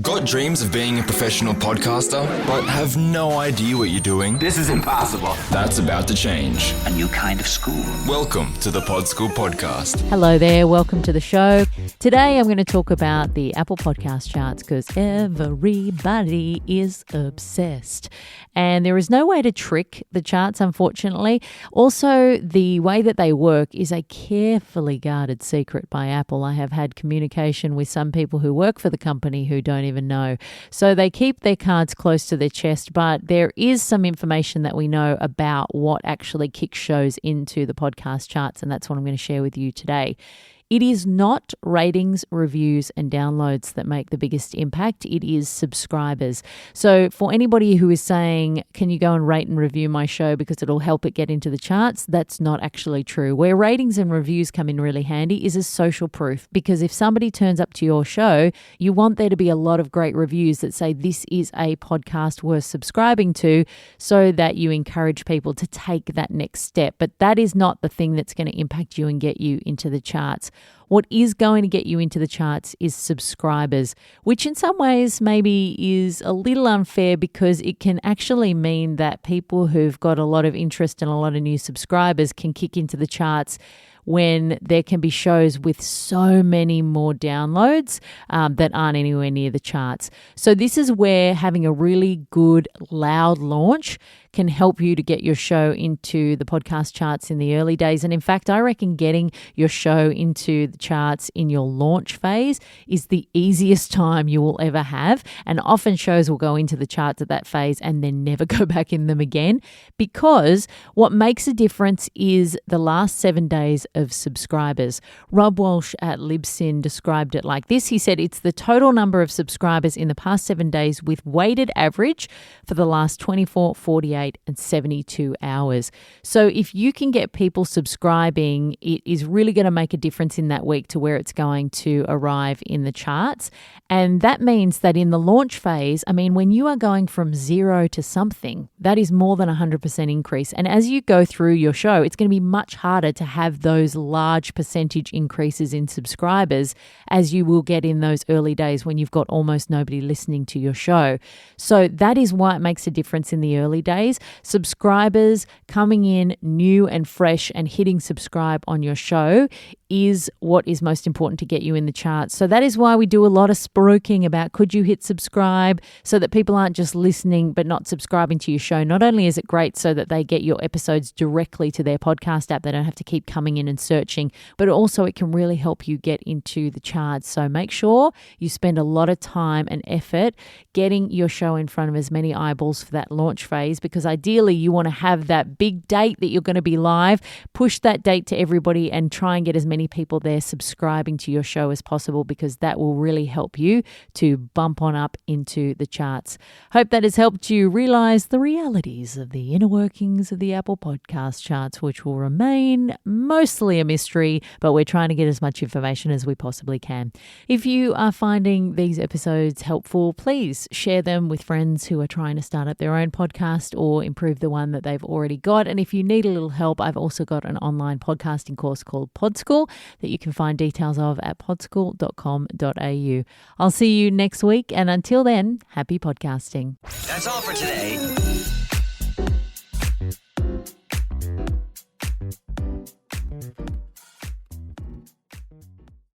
Got dreams of being a professional podcaster, but have no idea what you're doing? This is impossible. That's about to change. A new kind of school. Welcome to the Pod School Podcast. Hello there, welcome to the show. Today I'm going to talk about the Apple Podcast charts because everybody is obsessed. And there is no way to trick the charts, unfortunately. Also, the way that they work is a carefully guarded secret by Apple. I have had communication with some people who work for the company who don't even know. So they keep their cards close to their chest, but there is some information that we know about what actually kicks shows into the podcast charts, and that's what I'm going to share with you today. It is not ratings, reviews, and downloads that make the biggest impact. It is subscribers. So for anybody who is saying, can you go and rate and review my show because it'll help it get into the charts? That's not actually true. Where ratings and reviews come in really handy is as social proof, because if somebody turns up to your show, you want there to be a lot of great reviews that say this is a podcast worth subscribing to, so that you encourage people to take that next step. But that is not the thing that's going to impact you and get you into the charts. What is going to get you into the charts is subscribers, which in some ways maybe is a little unfair, because it can actually mean that people who've got a lot of interest and a lot of new subscribers can kick into the charts when there can be shows with so many more downloads that aren't anywhere near the charts. So this is where having a really good, loud launch can help you to get your show into the podcast charts in the early days. And in fact, I reckon getting your show into the charts in your launch phase is the easiest time you will ever have. And often shows will go into the charts at that phase and then never go back in them again, because what makes a difference is the last 7 days of subscribers. Rob Walsh at Libsyn described it like this. He said it's the total number of subscribers in the past 7 days with weighted average for the last 24, 48, and 72 hours. So if you can get people subscribing, it is really going to make a difference in that week to where it's going to arrive in the charts. And that means that in the launch phase, when you are going from 0 to something, that is more than 100% increase. And as you go through your show, it's going to be much harder to have those large percentage increases in subscribers as you will get in those early days when you've got almost nobody listening to your show. So that is why it makes a difference in the early days. Subscribers coming in new and fresh and hitting subscribe on your show is what is most important to get you in the charts. So that is why we do a lot of spruiking about could you hit subscribe, so that people aren't just listening but not subscribing to your show. Not only is it great so that they get your episodes directly to their podcast app, they don't have to keep coming in and searching, but also it can really help you get into the charts. So make sure you spend a lot of time and effort getting your show in front of as many eyeballs for that launch phase, because ideally you want to have that big date that you're going to be live, push that date to everybody and try and get as many people there subscribing to your show as possible, because that will really help you to bump on up into the charts. Hope that has helped you realize the realities of the inner workings of the Apple Podcast charts, which will remain mostly a mystery, but we're trying to get as much information as we possibly can. If you are finding these episodes helpful, please share them with friends who are trying to start up their own podcast or improve the one that they've already got. And if you need a little help, I've also got an online podcasting course called Pod School that you can find details of at podschool.com.au. I'll see you next week, and until then, happy podcasting. That's all for today.